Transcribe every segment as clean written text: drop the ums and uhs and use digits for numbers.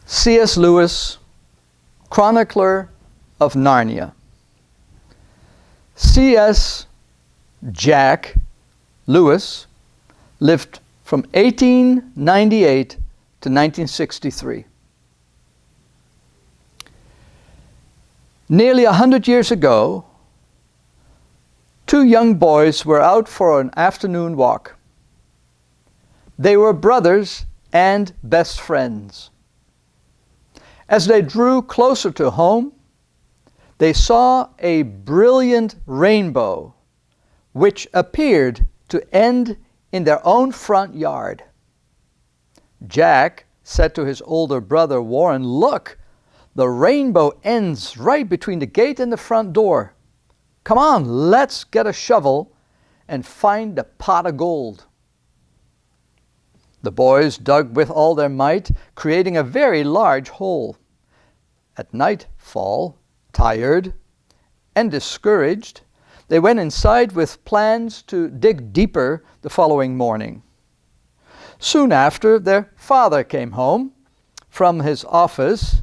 C.S. Lewis, chronicler of Narnia. C.S. Jack Lewis lived from 1898 to 1963. Nearly 100 years ago, two young boys were out for an afternoon walk. They were brothers and best friends. As they drew closer to home, they saw a brilliant rainbow which appeared to end in their own front yard. Jack said to his older brother Warren, "Look, the rainbow ends right between the gate and the front door. Come on, let's get a shovel and find the pot of gold." The boys dug with all their might, creating a very large hole. At nightfall, tired and discouraged, they went inside with plans to dig deeper the following morning. Soon after, their father came home from his office.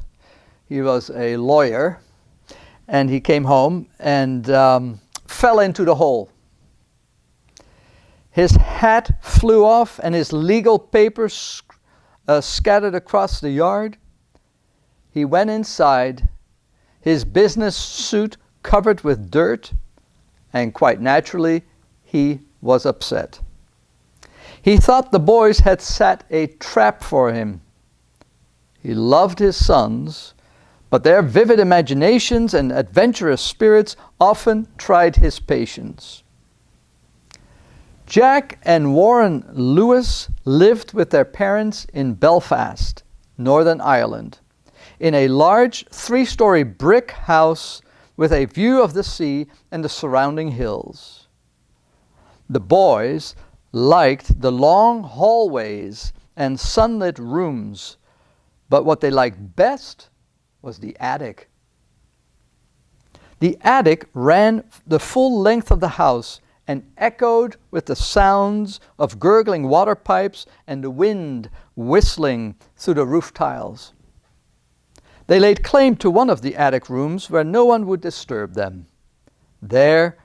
He was a lawyer, and he came home and fell into the hole. His hat flew off and his legal papers scattered across the yard. He went inside, his business suit covered with dirt, and quite naturally, he was upset. He thought the boys had set a trap for him. He loved his sons, but their vivid imaginations and adventurous spirits often tried his patience. Jack and Warren Lewis lived with their parents in Belfast, Northern Ireland, in a large 3-story brick house with a view of the sea and the surrounding hills. The boys liked the long hallways and sunlit rooms, but what they liked best was the attic. The attic ran the full length of the house and echoed with the sounds of gurgling water pipes and the wind whistling through the roof tiles. They laid claim to one of the attic rooms where no one would disturb them. Their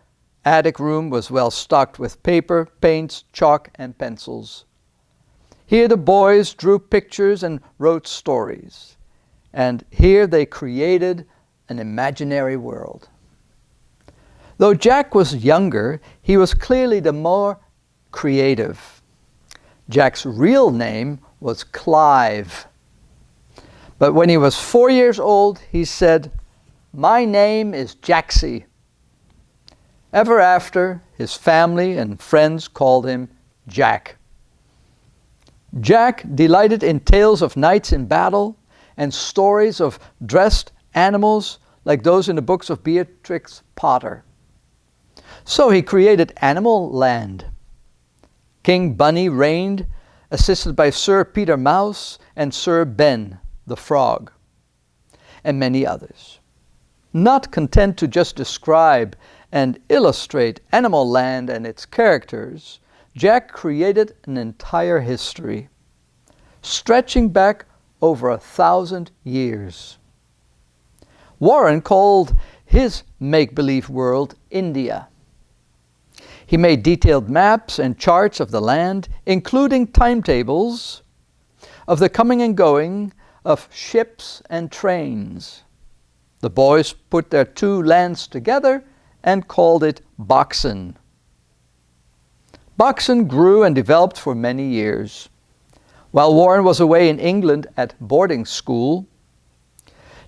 attic room was well stocked with paper, paints, chalk, and pencils. Here the boys drew pictures and wrote stories. And here they created an imaginary world. Though Jack was younger, he was clearly the more creative. Jack's real name was Clive. But when he was 4 years old, he said, "My name is Jaxie." Ever after, his family and friends called him Jack. Jack delighted in tales of knights in battle and stories of dressed animals like those in the books of Beatrix Potter. So he created Animal Land. King Bunny reigned, assisted by Sir Peter Mouse and Sir Ben the Frog, and many others. Not content to just describe and illustrate Animal Land and its characters, Jack created an entire history, stretching back over 1,000 years. Warren called his make-believe world India. He made detailed maps and charts of the land, including timetables of the coming and going of ships and trains. The boys put their two lands together and called it Boxen. Boxen grew and developed for many years. While Warren was away in England at boarding school,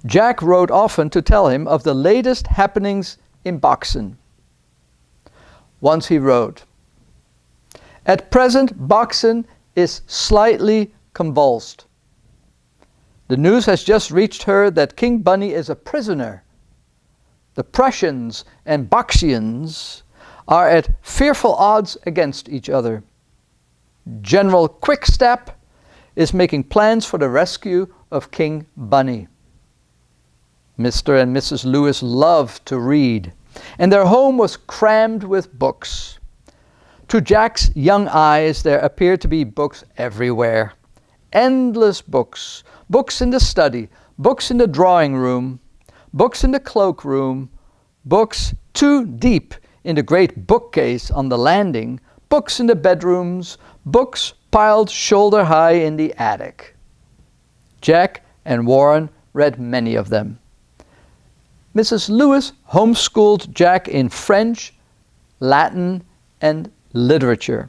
Jack wrote often to tell him of the latest happenings in Boxen. Once he wrote, "At present, Boxen is slightly convulsed. The news has just reached her that King Bunny is a prisoner. The Prussians and Boxians are at fearful odds against each other. General Quickstep is making plans for the rescue of King Bunny." Mr. and Mrs. Lewis loved to read, and their home was crammed with books. To Jack's young eyes, there appeared to be books everywhere, endless books. Books in the study, books in the drawing room, books in the cloakroom, books too deep in the great bookcase on the landing, books in the bedrooms, books piled shoulder high in the attic. Jack and Warren read many of them. Mrs. Lewis homeschooled Jack in French, Latin, and literature.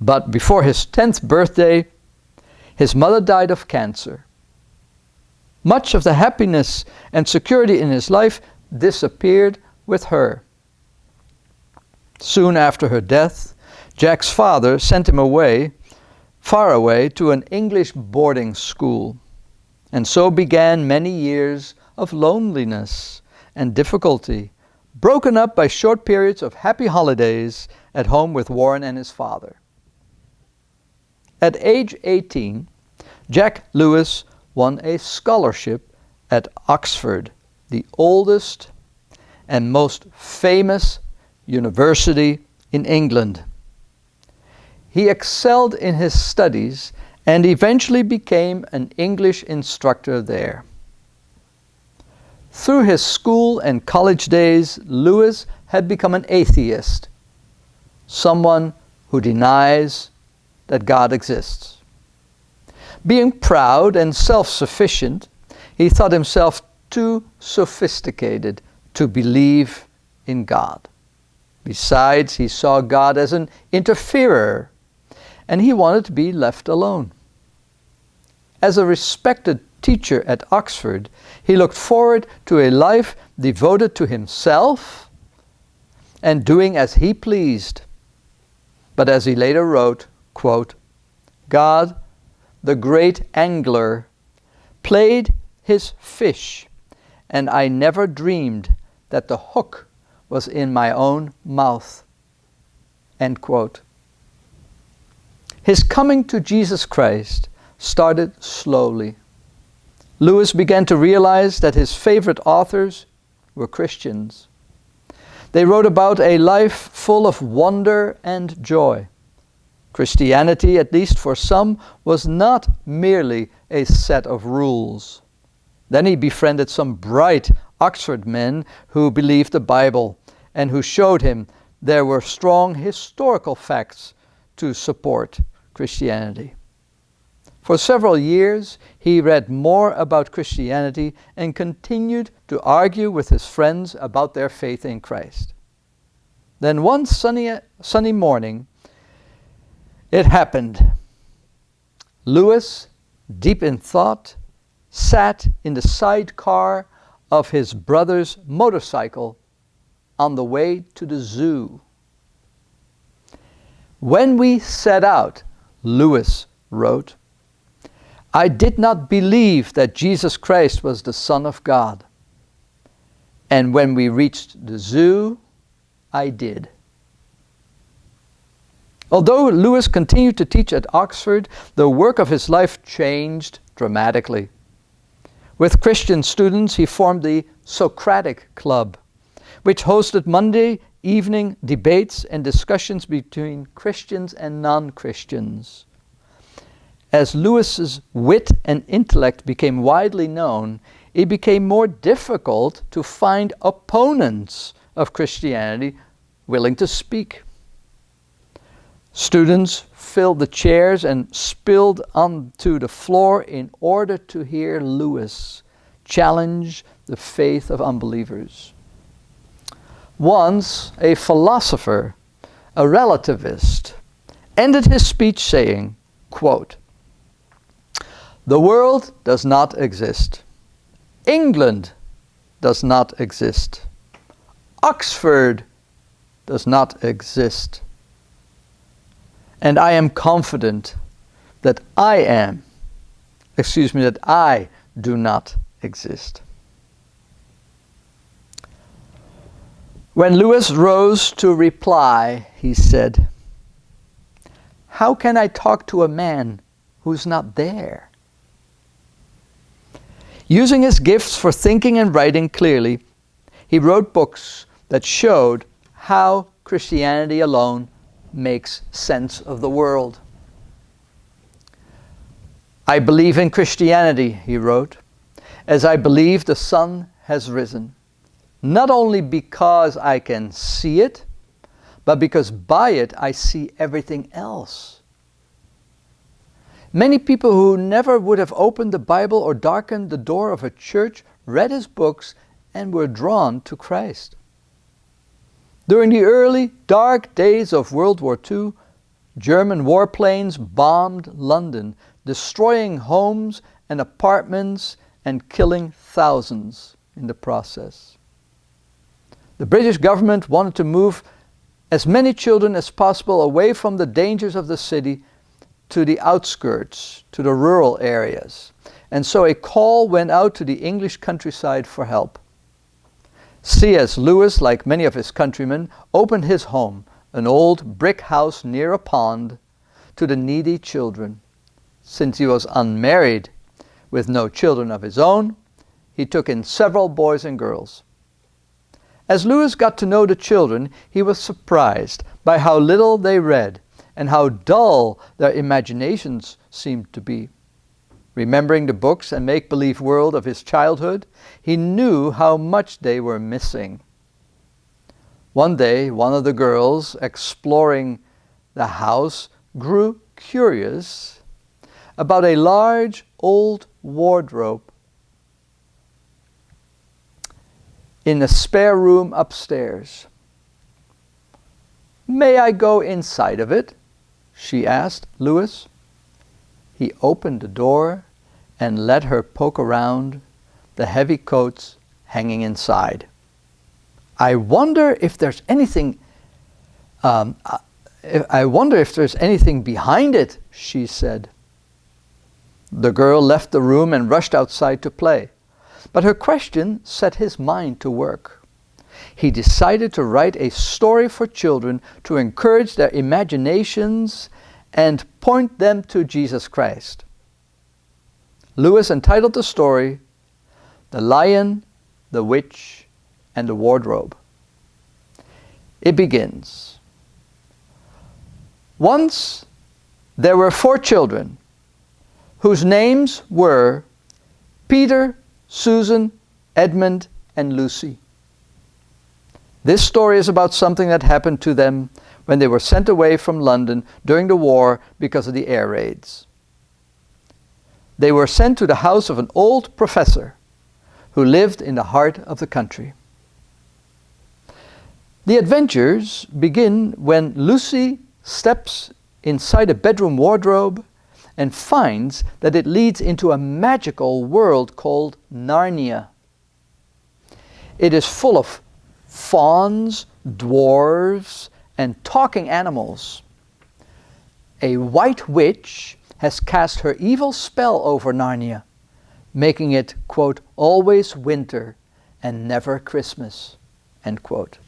But before his 10th birthday, his mother died of cancer. Much of the happiness and security in his life disappeared with her. Soon after her death, Jack's father sent him away, far away, to an English boarding school. And so began many years of loneliness and difficulty, broken up by short periods of happy holidays at home with Warren and his father. At age 18, Jack Lewis won a scholarship at Oxford, the oldest and most famous university in England. He excelled in his studies and eventually became an English instructor there. Through his school and college days, Lewis had become an atheist, someone who denies that God exists. Being proud and self-sufficient, he thought himself too sophisticated to believe in God. Besides, he saw God as an interferer, and he wanted to be left alone. As a respected teacher at Oxford, he looked forward to a life devoted to himself and doing as he pleased. But as he later wrote, quote, God, the great angler, played his fish, and I never dreamed that the hook was in my own mouth. End quote. His coming to Jesus Christ started slowly. Lewis began to realize that his favorite authors were Christians. They wrote about a life full of wonder and joy. Christianity, at least for some, was not merely a set of rules. Then he befriended some bright Oxford men who believed the Bible and who showed him there were strong historical facts to support Christianity. For several years, he read more about Christianity and continued to argue with his friends about their faith in Christ. Then one sunny morning, it happened. Lewis, deep in thought, sat in the sidecar of his brother's motorcycle on the way to the zoo. When we set out, Lewis wrote, I did not believe that Jesus Christ was the Son of God. And when we reached the zoo, I did. Although Lewis continued to teach at Oxford, the work of his life changed dramatically. With Christian students, he formed the Socratic Club, which hosted Monday evening debates and discussions between Christians and non-Christians. As Lewis's wit and intellect became widely known, it became more difficult to find opponents of Christianity willing to speak. Students filled the chairs and spilled onto the floor in order to hear Lewis challenge the faith of unbelievers. Once, a philosopher, a relativist, ended his speech saying, quote, the world does not exist. England does not exist. Oxford does not exist. And I am confident that I do not exist. When Lewis rose to reply, he said, how can I talk to a man who's not there? Using his gifts for thinking and writing clearly, he wrote books that showed how Christianity alone makes sense of the world. I believe in Christianity, he wrote, as I believe the sun has risen, not only because I can see it, but because by it I see everything else. Many people who never would have opened the Bible or darkened the door of a church read his books and were drawn to Christ. During the early, dark days of World War II, German warplanes bombed London, destroying homes and apartments and killing thousands in the process. The British government wanted to move as many children as possible away from the dangers of the city to the outskirts, to the rural areas. And so a call went out to the English countryside for help. C.S. Lewis, like many of his countrymen, opened his home, an old brick house near a pond, to the needy children. Since he was unmarried, with no children of his own, he took in several boys and girls. As Lewis got to know the children, he was surprised by how little they read and how dull their imaginations seemed to be. Remembering the books and make-believe world of his childhood, he knew how much they were missing. One day, one of the girls, exploring the house, grew curious about a large old wardrobe in a spare room upstairs. "May I go inside of it?" she asked Lewis. He opened the door and let her poke around the heavy coats hanging inside. I wonder if there's anything behind it," she said. The girl left the room and rushed outside to play. But her question set his mind to work. He decided to write a story for children to encourage their imaginations and point them to Jesus Christ. Lewis entitled the story, "The Lion, the Witch, and the Wardrobe." It begins. Once there were 4 children whose names were Peter, Susan, Edmund, and Lucy. This story is about something that happened to them when they were sent away from London during the war because of the air raids. They were sent to the house of an old professor who lived in the heart of the country. The adventures begin when Lucy steps inside a bedroom wardrobe and finds that it leads into a magical world called Narnia. It is full of fauns, dwarves, and talking animals. A white witch has cast her evil spell over Narnia, making it, quote, always winter and never Christmas, end quote.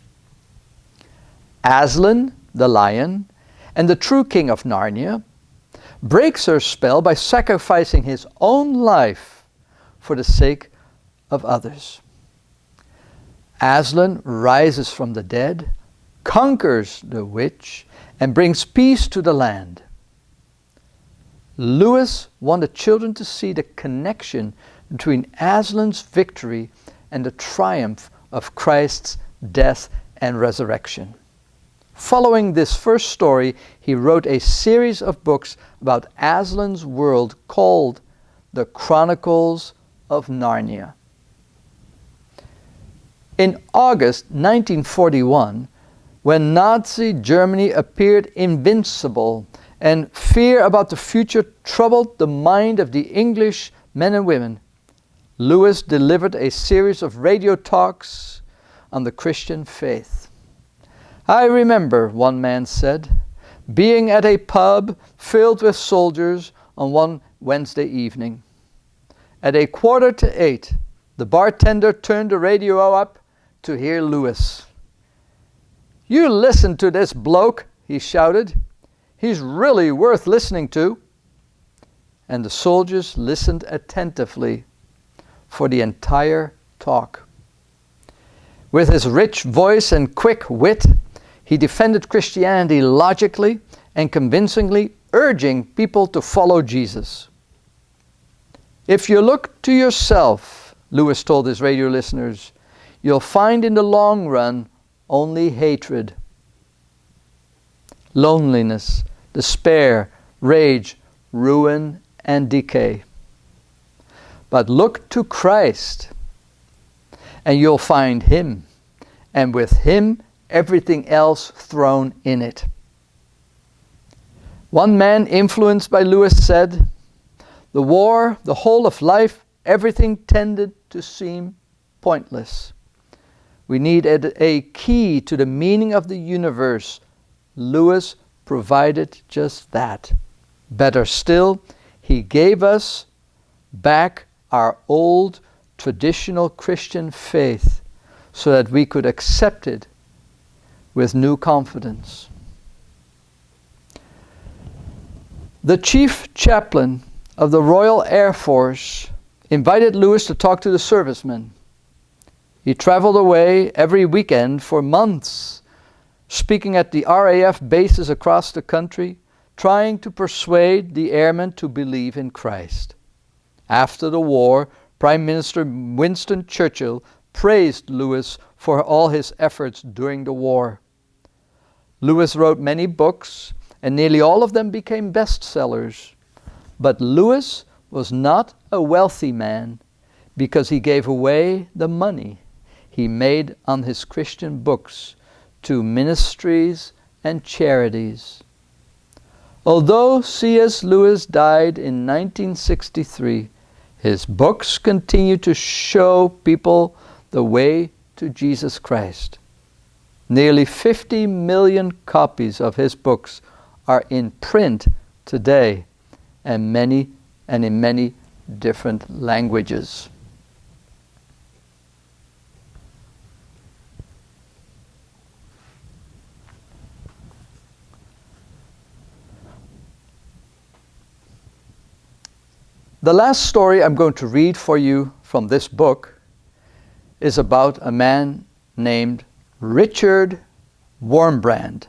Aslan, the lion, and the true king of Narnia, breaks her spell by sacrificing his own life for the sake of others. Aslan rises from the dead, conquers the witch, and brings peace to the land. Lewis wanted children to see the connection between Aslan's victory and the triumph of Christ's death and resurrection. Following this first story, he wrote a series of books about Aslan's world called The Chronicles of Narnia. In August 1941, when Nazi Germany appeared invincible and fear about the future troubled the mind of the English men and women, Lewis delivered a series of radio talks on the Christian faith. "I remember," one man said, "being at a pub filled with soldiers on one Wednesday evening. At 7:45, the bartender turned the radio up to hear Lewis. 'You listen to this bloke,' he shouted. 'He's really worth listening to.' And the soldiers listened attentively for the entire talk. With his rich voice and quick wit, he defended Christianity logically and convincingly, urging people to follow Jesus. If you look to yourself, Lewis told his radio listeners, you'll find in the long run only hatred, loneliness, despair, rage, ruin, and decay. But look to Christ, and you'll find Him, and with Him everything else thrown in it. One man influenced by Lewis said, "The war, the whole of life, everything tended to seem pointless. We needed a key to the meaning of the universe. Lewis provided just that. Better still, he gave us back our old traditional Christian faith so that we could accept it with new confidence." The chief chaplain of the Royal Air Force invited Lewis to talk to the servicemen. He traveled away every weekend for months, speaking at the RAF bases across the country, trying to persuade the airmen to believe in Christ. After the war, Prime Minister Winston Churchill praised Lewis for all his efforts during the war. Lewis wrote many books, and nearly all of them became bestsellers. But Lewis was not a wealthy man because he gave away the money he made on his Christian books to ministries and charities. Although C.S. Lewis died in 1963, his books continue to show people the way to Jesus Christ. Nearly 50 million copies of his books are in print today, and in many different languages. The last story I'm going to read for you from this book is about a man named Richard Wurmbrand,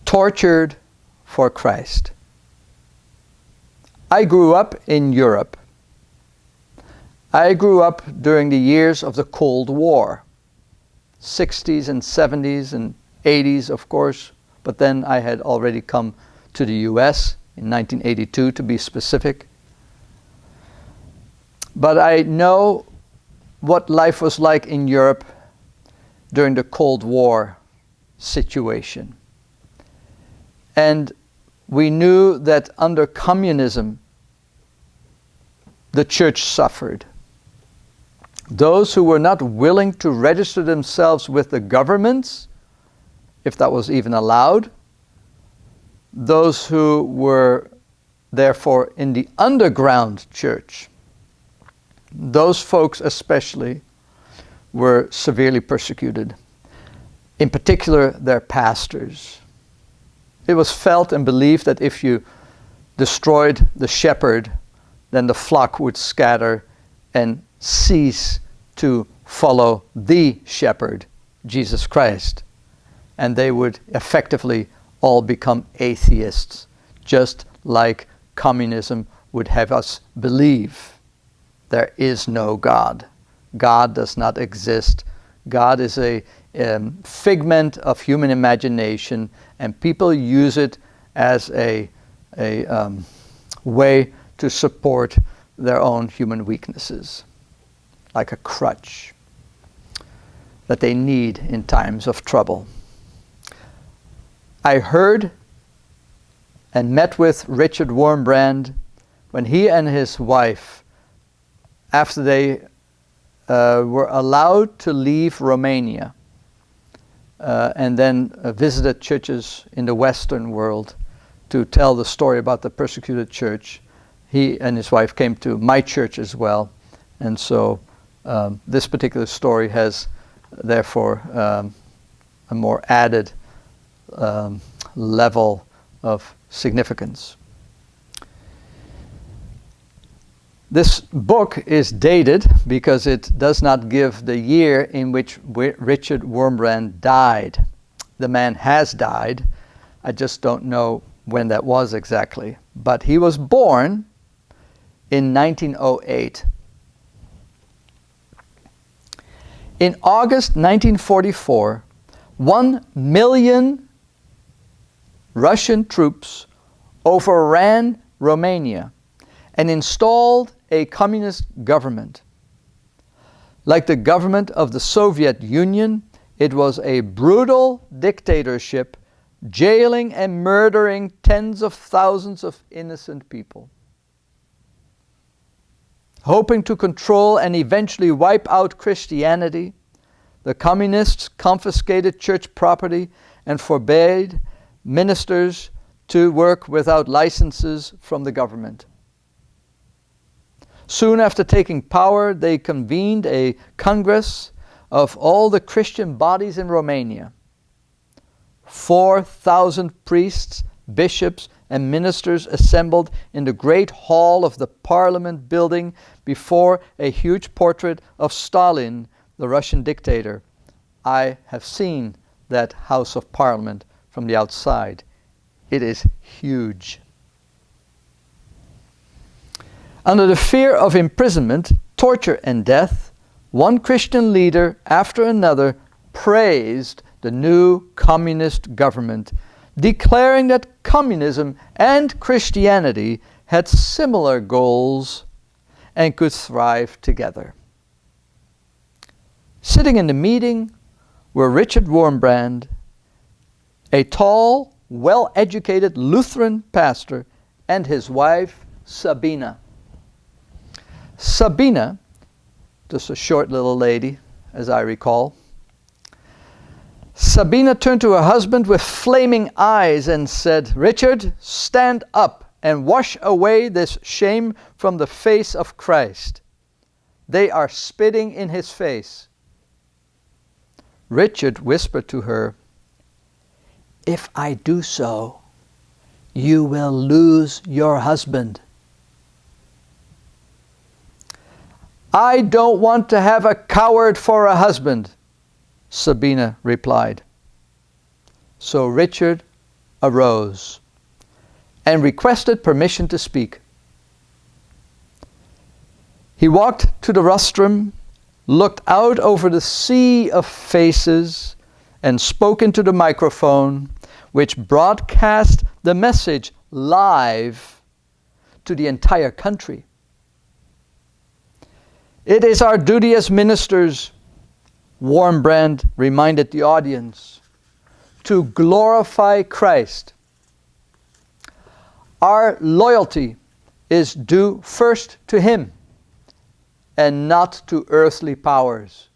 tortured for Christ. I grew up in Europe. I grew up during the years of the Cold War, 60s and 70s and 80s, of course, but then I had already come to the US in 1982 to be specific. But I know what life was like in Europe during the Cold War situation. And we knew that under communism, the church suffered. Those who were not willing to register themselves with the governments, if that was even allowed, those who were therefore in the underground church, those folks especially were severely persecuted. In particular, their pastors. It was felt and believed that if you destroyed the shepherd, then the flock would scatter and cease to follow the shepherd, Jesus Christ. And they would effectively all become atheists, just like communism would have us believe. There is no God. God does not exist. God is a figment of human imagination, and people use it as a way to support their own human weaknesses, like a crutch that they need in times of trouble. I heard and met with Richard Wurmbrand when he and his wife, after they were allowed to leave Romania and then visited churches in the Western world to tell the story about the persecuted church. He and his wife came to my church as well, and so this particular story has therefore a more added level of significance. This book is dated because it does not give the year in which Richard Wurmbrand died. The man has died. I just don't know when that was exactly. But he was born in 1908. In August 1944, 1 million Russian troops overran Romania and installed a communist government. Like the government of the Soviet Union, it was a brutal dictatorship, jailing and murdering tens of thousands of innocent people. Hoping to control and eventually wipe out Christianity, the communists confiscated church property and forbade ministers to work without licenses from the government. Soon after taking power, they convened a congress of all the Christian bodies in Romania. 4,000 priests, bishops, and ministers assembled in the great hall of the parliament building before a huge portrait of Stalin, the Russian dictator. I have seen that House of Parliament from the outside. It is huge. Under the fear of imprisonment, torture, and death, one Christian leader after another praised the new communist government, declaring that communism and Christianity had similar goals and could thrive together. Sitting in the meeting were Richard Wurmbrand, a tall, well-educated Lutheran pastor, and his wife, Sabina. Sabina, just a short little lady, as I recall. Sabina turned to her husband with flaming eyes and said, "Richard, stand up and wash away this shame from the face of Christ. They are spitting in his face." Richard whispered to her, "If I do so, you will lose your husband." "I don't want to have a coward for a husband," Sabina replied. So Richard arose and requested permission to speak. He walked to the rostrum, looked out over the sea of faces, and spoke into the microphone, which broadcast the message live to the entire country. "It is our duty as ministers," Wurmbrand reminded the audience, "to glorify Christ. Our loyalty is due first to Him and not to earthly powers.